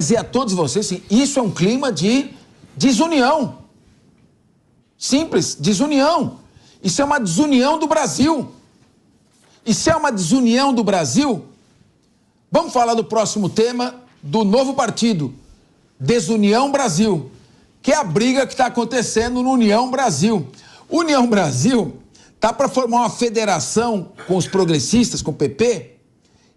dizer a todos vocês, assim, isso é um clima de desunião. Simples, desunião. Isso é uma desunião do Brasil. E se é uma desunião do Brasil, vamos falar do próximo tema do novo partido, Desunião Brasil, que é a briga que está acontecendo no União Brasil. União Brasil está para formar uma federação com os progressistas, com o PP,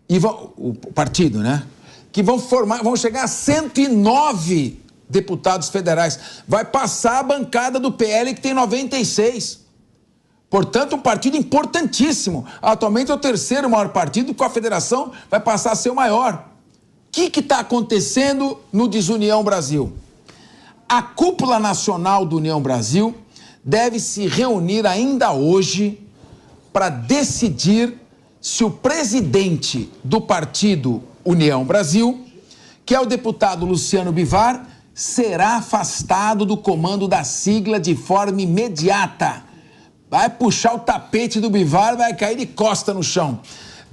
e o partido, né? Que vão chegar a 109 deputados federais. Vai passar a bancada do PL, que tem 96. Portanto, um partido importantíssimo. Atualmente é o terceiro maior partido, com a federação vai passar a ser o maior. O que está acontecendo no Desunião Brasil? A cúpula nacional do União Brasil deve se reunir ainda hoje para decidir se o presidente do partido União Brasil, que é o deputado Luciano Bivar, será afastado do comando da sigla de forma imediata. Vai puxar o tapete do Bivar, vai cair de costa no chão.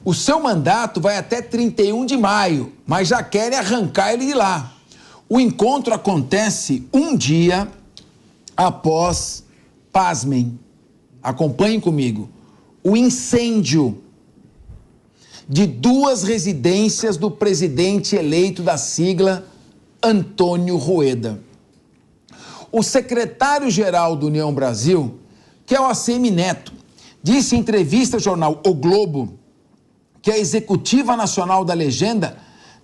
O seu mandato vai até 31 de maio, mas já querem arrancar ele de lá. O encontro acontece um dia após, pasmem, acompanhem comigo, o incêndio de 2 residências do presidente eleito da sigla, Antônio Rueda. O secretário-geral do União Brasil, que é o ACM Neto, disse em entrevista ao jornal O Globo que a Executiva Nacional da Legenda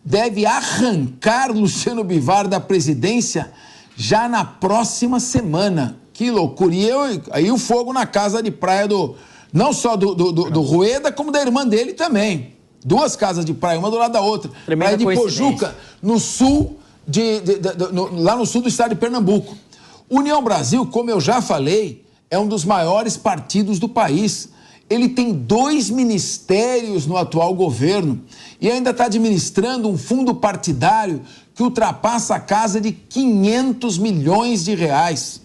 deve arrancar Luciano Bivar da presidência já na próxima semana. Que loucura! E aí o fogo na casa de praia não só do Rueda, como da irmã dele também. 2 casas de praia, uma do lado da outra. Praia de Pojuca, no sul, lá no sul do estado de Pernambuco. União Brasil, como eu já falei, é um dos maiores partidos do país. Ele tem 2 ministérios no atual governo e ainda está administrando um fundo partidário que ultrapassa a casa de 500 milhões de reais.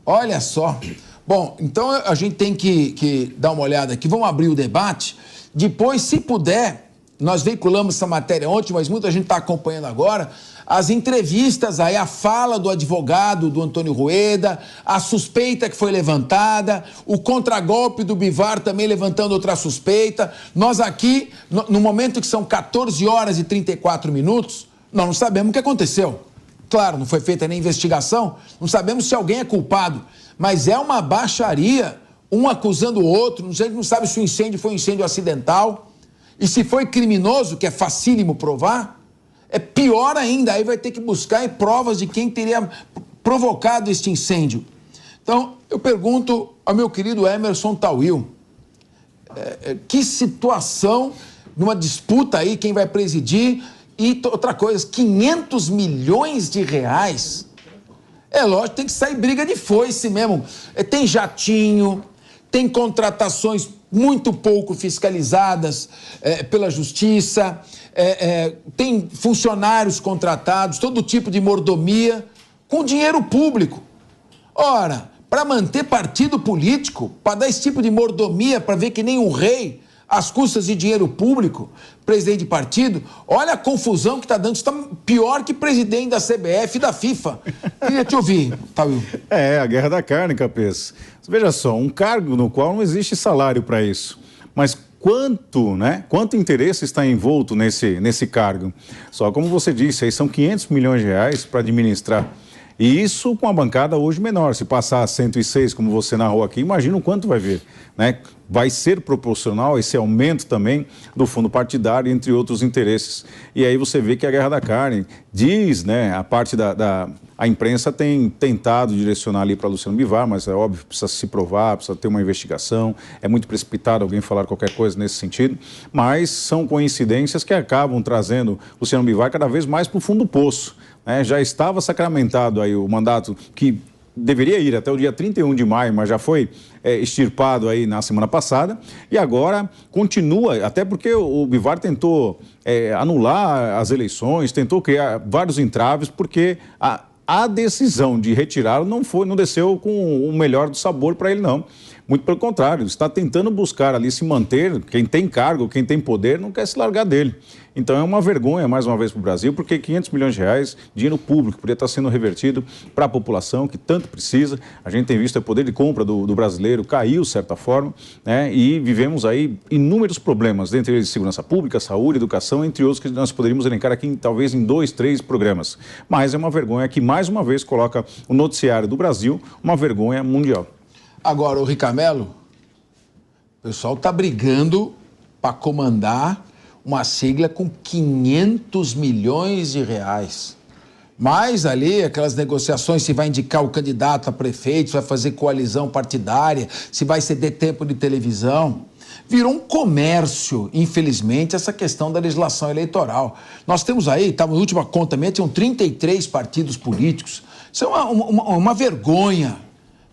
Olha só. Bom, então a gente tem que dar uma olhada aqui. Vamos abrir o debate. Depois, se puder, nós veiculamos essa matéria ontem, mas muita gente está acompanhando agora, as entrevistas aí, a fala do advogado do Antônio Rueda, a suspeita que foi levantada, o contragolpe do Bivar também levantando outra suspeita. Nós aqui, no momento que são 14 horas e 34 minutos, nós não sabemos o que aconteceu. Claro, não foi feita nem investigação, não sabemos se alguém é culpado, mas é uma baixaria, um acusando o outro, a gente não sabe se o incêndio foi um incêndio acidental, e se foi criminoso, que é facílimo provar, é pior ainda, aí vai ter que buscar provas de quem teria provocado este incêndio. Então, eu pergunto ao meu querido Emerson Tawil, que situação, numa disputa aí, quem vai presidir, e outra coisa, 500 milhões de reais, é lógico, tem que sair briga de foice mesmo. Tem jatinho, tem contratações muito pouco fiscalizadas pela justiça, tem funcionários contratados, todo tipo de mordomia, com dinheiro público. Ora, para manter partido político, para dar esse tipo de mordomia, para ver que nem um rei, às custas de dinheiro público, presidente de partido, olha a confusão que está dando, isso está pior que presidente da CBF e da FIFA. Queria te ouvir, Tawil. A guerra da carne, Capês. Veja só, um cargo no qual não existe salário para isso, mas quanto interesse está envolto nesse cargo? Só como você disse, aí são 500 milhões de reais para administrar. E isso com a bancada hoje menor. Se passar a 106, como você narrou aqui, imagina o quanto vai vir, né? Vai ser proporcional esse aumento também do fundo partidário, entre outros interesses. E aí você vê que a guerra da carne diz, né? A parte a imprensa tem tentado direcionar ali para Luciano Bivar, mas é óbvio, precisa se provar, precisa ter uma investigação. É muito precipitado alguém falar qualquer coisa nesse sentido, mas são coincidências que acabam trazendo Luciano Bivar cada vez mais para o fundo do poço. Já estava sacramentado aí o mandato que deveria ir até o dia 31 de maio, mas já foi extirpado aí na semana passada, e agora continua, até porque o Bivar tentou anular as eleições, tentou criar vários entraves, porque a decisão de retirá-lo não desceu com o melhor do sabor para ele, não. Muito pelo contrário, está tentando buscar ali se manter. Quem tem cargo, quem tem poder, não quer se largar dele. Então é uma vergonha, mais uma vez, para o Brasil, porque 500 milhões de reais, dinheiro público, poderia estar sendo revertido para a população que tanto precisa. A gente tem visto o poder de compra do brasileiro caiu, de certa forma, né? E vivemos aí inúmeros problemas, dentre eles segurança pública, saúde, educação, entre outros que nós poderíamos elencar aqui, talvez em 2, 3 programas. Mas é uma vergonha que, mais uma vez, coloca o noticiário do Brasil uma vergonha mundial. Agora, o Ricamelo, o pessoal está brigando para comandar uma sigla com 500 milhões de reais. Mais ali, aquelas negociações, se vai indicar o candidato a prefeito, se vai fazer coalizão partidária, se vai ceder tempo de televisão. Virou um comércio, infelizmente, essa questão da legislação eleitoral. Nós temos aí, na última conta mesmo, tinham 33 partidos políticos. Isso é uma vergonha.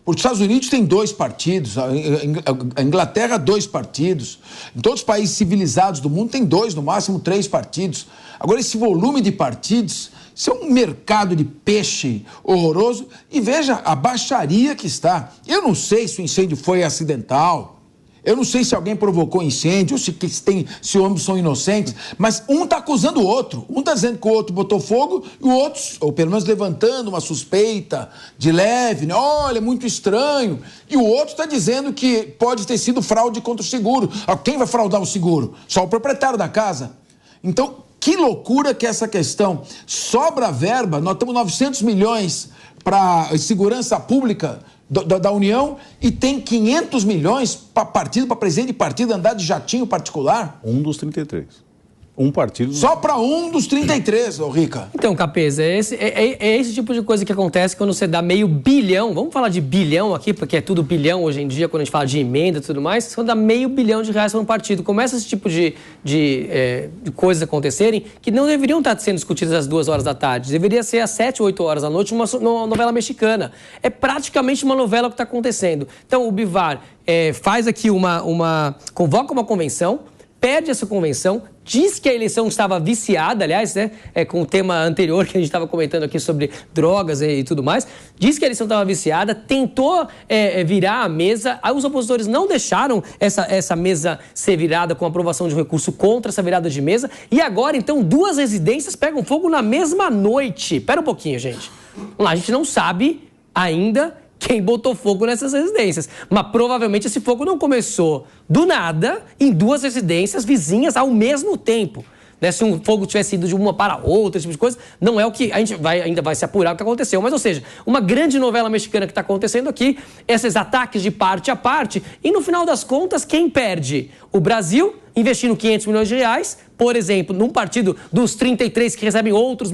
Os Estados Unidos tem 2 partidos, a Inglaterra 2 partidos, em todos os países civilizados do mundo tem 2, no máximo 3 partidos. Agora esse volume de partidos, isso é um mercado de peixe horroroso e veja a baixaria que está. Eu não sei se o incêndio foi acidental, eu não sei se alguém provocou incêndio, se ambos são inocentes, mas um está acusando o outro. Um está dizendo que o outro botou fogo e o outro, ou pelo menos levantando uma suspeita de leve, né? Olha, muito estranho. E o outro está dizendo que pode ter sido fraude contra o seguro. Quem vai fraudar o seguro? Só o proprietário da casa. Então, que loucura que é essa questão. Sobra verba, nós temos 900 milhões para segurança pública da União e tem 500 milhões para partido, para presidente de partido andar de jatinho particular? Um dos 33. Um partido... Só para um dos 33, ô Rica. Então, Capeza, é esse tipo de coisa que acontece quando você dá meio bilhão, vamos falar de bilhão aqui, porque é tudo bilhão hoje em dia, quando a gente fala de emenda e tudo mais, quando dá meio bilhão de reais para um partido. Começa esse tipo de coisas acontecerem que não deveriam estar sendo discutidas às 2 horas da tarde, deveria ser às 7, 8 horas da noite, uma novela mexicana. É praticamente uma novela que está acontecendo. Então, o Bivar faz aqui convoca uma convenção, perde essa convenção, diz que a eleição estava viciada, aliás, né, com o tema anterior que a gente estava comentando aqui sobre drogas e tudo mais, diz que a eleição estava viciada, tentou virar a mesa, aí os opositores não deixaram essa mesa ser virada com a aprovação de um recurso contra essa virada de mesa, e agora, então, 2 residências pegam fogo na mesma noite. Espera um pouquinho, gente. Vamos lá, a gente não sabe ainda quem botou fogo nessas residências. Mas provavelmente esse fogo não começou do nada em 2 residências vizinhas ao mesmo tempo. Né? Se um fogo tivesse ido de uma para outra, esse tipo de coisa, não é o que a gente ainda vai se apurar o que aconteceu. Mas, ou seja, uma grande novela mexicana que está acontecendo aqui, esses ataques de parte a parte, e no final das contas, quem perde? O Brasil, investindo 500 milhões de reais, por exemplo, num partido dos 33 que recebem outros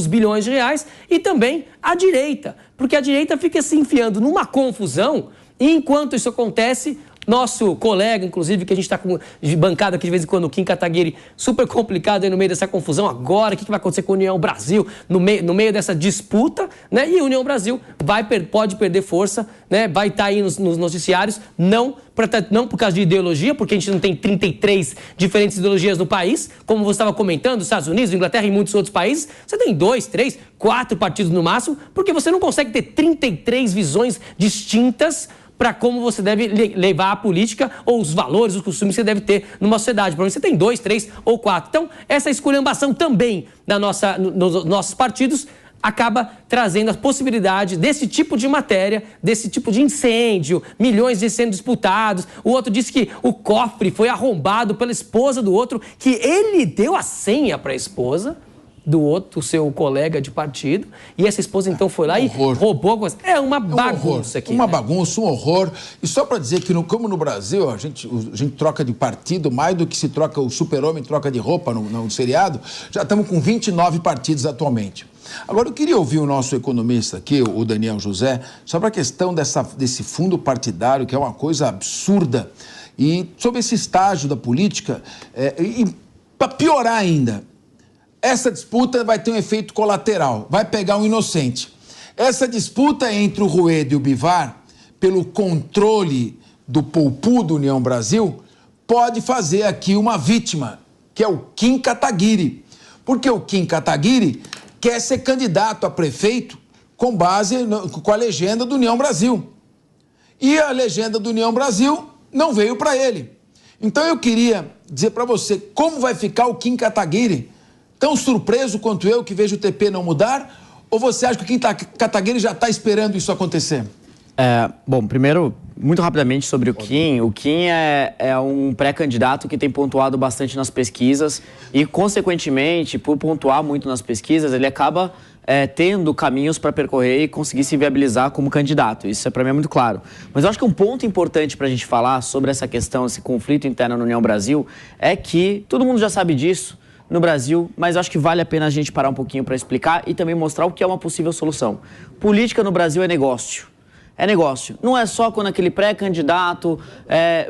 bilhões de reais, e também a direita, porque a direita fica se enfiando numa confusão, e enquanto isso acontece, nosso colega, inclusive, que a gente está com bancada aqui de vez em quando, o Kim Kataguiri, super complicado aí no meio dessa confusão agora, o que vai acontecer com a União Brasil no meio dessa disputa, né? E a União Brasil pode perder força, né? Vai estar aí nos noticiários, não por causa de ideologia, porque a gente não tem 33 diferentes ideologias no país, como você estava comentando, os Estados Unidos, Inglaterra e muitos outros países, você tem 2, 3, 4 partidos no máximo, porque você não consegue ter 33 visões distintas para como você deve levar a política ou os valores, os costumes que você deve ter numa sociedade. Provavelmente você tem 2, 3 ou 4. Então, essa esculhambação também nos nossos partidos acaba trazendo a possibilidade desse tipo de matéria, desse tipo de incêndio, milhões sendo disputados. O outro disse que o cofre foi arrombado pela esposa do outro, que ele deu a senha para a esposa do outro, seu colega de partido, e essa esposa então foi lá e roubou a coisa. É uma bagunça aqui. Uma bagunça, um horror. E só para dizer que, como no Brasil, a gente troca de partido mais do que se troca, o super-homem troca de roupa no seriado, já estamos com 29 partidos atualmente. Agora, eu queria ouvir o nosso economista aqui, o Daniel José, sobre a questão desse fundo partidário, que é uma coisa absurda, e sobre esse estágio da política, e para piorar ainda, essa disputa vai ter um efeito colateral, vai pegar um inocente. Essa disputa entre o Rueda e o Bivar, pelo controle do poupudo União Brasil, pode fazer aqui uma vítima, que é o Kim Kataguiri. Porque o Kim Kataguiri quer ser candidato a prefeito com a legenda do União Brasil. e a legenda do União Brasil não veio para ele. Então eu queria dizer para você como vai ficar o Kim Kataguiri, tão surpreso quanto eu que vejo o TP não mudar, ou você acha que o Kim Kataguiri já está esperando isso acontecer? Bom, primeiro, muito rapidamente sobre o Kim. O Kim é um pré-candidato que tem pontuado bastante nas pesquisas e, consequentemente, por pontuar muito nas pesquisas, ele acaba tendo caminhos para percorrer e conseguir se viabilizar como candidato. Isso para mim é muito claro. Mas eu acho que um ponto importante para a gente falar sobre essa questão, esse conflito interno na União Brasil, é que todo mundo já sabe disso no Brasil, mas eu acho que vale a pena a gente parar um pouquinho para explicar e também mostrar o que é uma possível solução. Política no Brasil é negócio. É negócio. Não é só quando aquele pré-candidato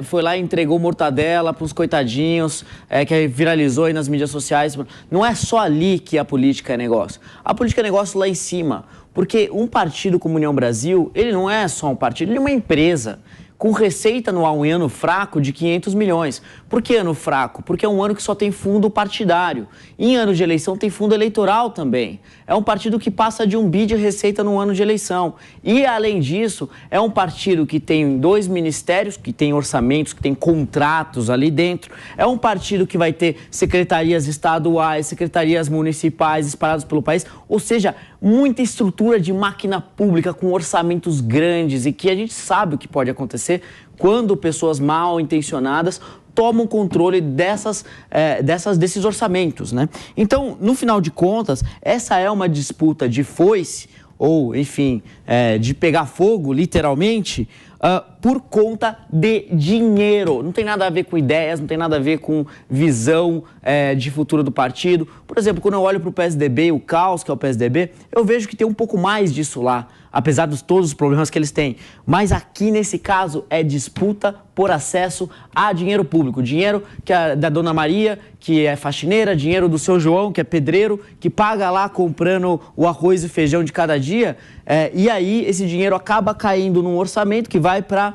foi lá e entregou mortadela para os coitadinhos, que viralizou aí nas mídias sociais. Não é só ali que a política é negócio. A política é negócio lá em cima. Porque um partido como União Brasil, ele não é só um partido, ele é uma empresa com receita anual em ano fraco de 500 milhões. Por que ano fraco? Porque é um ano que só tem fundo partidário. Em ano de eleição tem fundo eleitoral também. É um partido que passa de 1 bi de receita no ano de eleição. E, além disso, é um partido que tem 2 ministérios, que tem orçamentos, que tem contratos ali dentro. É um partido que vai ter secretarias estaduais, secretarias municipais espalhadas pelo país. Ou seja, muita estrutura de máquina pública com orçamentos grandes e que a gente sabe o que pode acontecer quando pessoas mal intencionadas tomam controle desses orçamentos, né? Então, no final de contas, essa é uma disputa de foice, ou, enfim, de pegar fogo, literalmente, por conta de dinheiro. Não tem nada a ver com ideias, não tem nada a ver com visão de futuro do partido. Por exemplo, quando eu olho para o PSDB, o caos que é o PSDB, eu vejo que tem um pouco mais disso lá, apesar de todos os problemas que eles têm. Mas aqui, nesse caso, é disputa por acesso a dinheiro público. Dinheiro que é da Dona Maria, que é faxineira, dinheiro do seu João, que é pedreiro, que paga lá comprando o arroz e feijão de cada dia. E aí, esse dinheiro acaba caindo num orçamento que vai para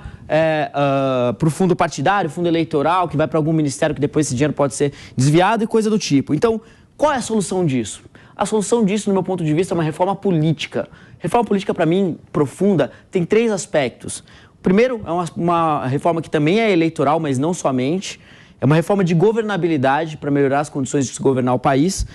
o fundo partidário, fundo eleitoral, que vai para algum ministério que depois esse dinheiro pode ser desviado e coisa do tipo. Então, qual é a solução disso? A solução disso, no meu ponto de vista, é uma reforma política. Reforma política, para mim, profunda, tem 3 aspectos. O primeiro é uma reforma que também é eleitoral, mas não somente. É uma reforma de governabilidade para melhorar as condições de se governar o país.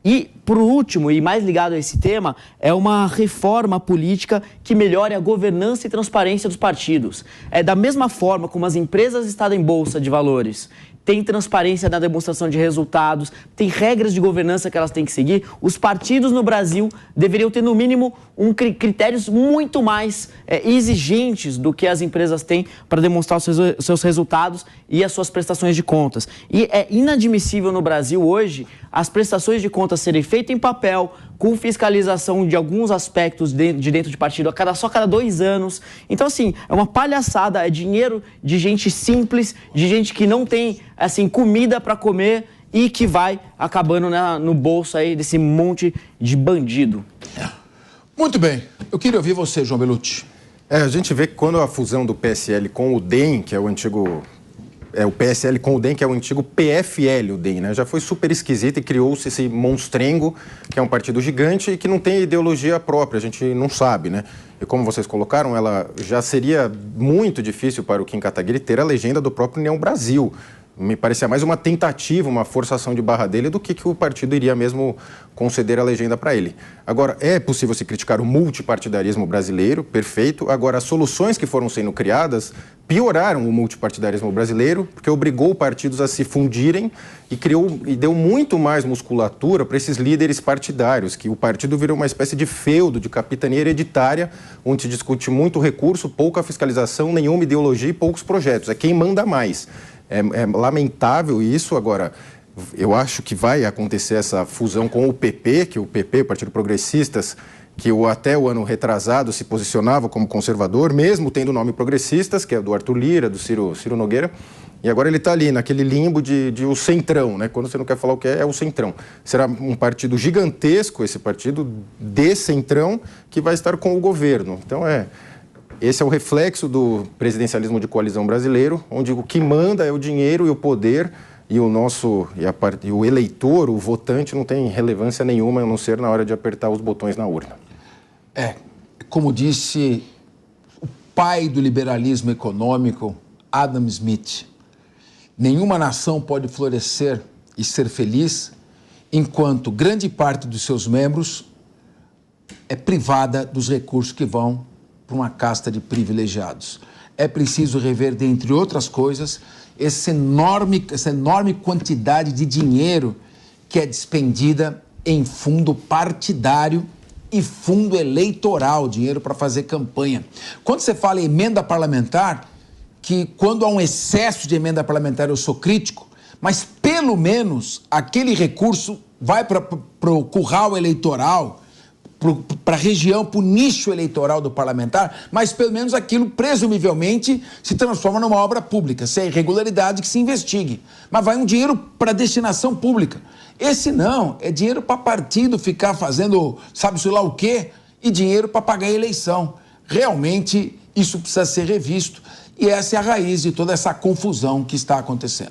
E, por último, e mais ligado a esse tema, é uma reforma política que melhore a governança e transparência dos partidos. Da mesma forma como as empresas estão em bolsa de valores, tem transparência na demonstração de resultados, tem regras de governança que elas têm que seguir. Os partidos no Brasil deveriam ter, no mínimo, critérios muito mais exigentes do que as empresas têm para demonstrar os seus resultados e as suas prestações de contas. E é inadmissível no Brasil hoje as prestações de contas serem feitas em papel, com fiscalização de alguns aspectos de dentro de partido só cada 2 anos. Então, assim, é uma palhaçada, é dinheiro de gente simples, de gente que não tem, assim, comida para comer e que vai acabando no bolso aí desse monte de bandido. Muito bem. Eu queria ouvir você, João Belucci. A gente vê que quando a fusão do PSL com o DEM, que é o antigo... o PSL com o DEM, que é o antigo PFL, o DEM, né? Já foi super esquisito e criou-se esse monstrengo, que é um partido gigante e que não tem ideologia própria, a gente não sabe, né? E como vocês colocaram, ela já seria muito difícil para o Kim Kataguiri ter a legenda do próprio União Brasil. Me parecia mais uma tentativa, uma forçação de barra dele do que o partido iria mesmo conceder a legenda para ele. Agora, é possível se criticar o multipartidarismo brasileiro, perfeito. Agora, as soluções que foram sendo criadas pioraram o multipartidarismo brasileiro, porque obrigou partidos a se fundirem e deu muito mais musculatura para esses líderes partidários, que o partido virou uma espécie de feudo, de capitania hereditária, onde se discute muito recurso, pouca fiscalização, nenhuma ideologia e poucos projetos. É quem manda mais. É lamentável isso. Agora, eu acho que vai acontecer essa fusão com o PP, que o PP, o Partido Progressistas, que até o ano retrasado se posicionava como conservador, mesmo tendo o nome Progressistas, que é do Arthur Lira, do Ciro Nogueira, e agora ele está ali naquele limbo de o centrão, né? Quando você não quer falar o que é o centrão. Será um partido gigantesco, esse partido de centrão, que vai estar com o governo. Então, esse é o reflexo do presidencialismo de coalizão brasileiro, onde o que manda é o dinheiro e o poder, e o eleitor, o votante, não tem relevância nenhuma, a não ser na hora de apertar os botões na urna. Como disse o pai do liberalismo econômico, Adam Smith. Nenhuma nação pode florescer e ser feliz enquanto grande parte dos seus membros é privada dos recursos que vão para uma casta de privilegiados. É preciso rever, dentre outras coisas, essa enorme quantidade de dinheiro que é despendida em fundo partidário e fundo eleitoral, dinheiro para fazer campanha. Quando você fala em emenda parlamentar, que quando há um excesso de emenda parlamentar eu sou crítico, mas pelo menos aquele recurso vai para o curral eleitoral, para a região, para o nicho eleitoral do parlamentar, mas pelo menos aquilo, presumivelmente, se transforma numa obra pública. Se é irregularidade, que se investigue. Mas vai um dinheiro para destinação pública. Esse não, é dinheiro para partido ficar fazendo sabe-se lá o quê, e dinheiro para pagar a eleição. Realmente, isso precisa ser revisto, e essa é a raiz de toda essa confusão que está acontecendo.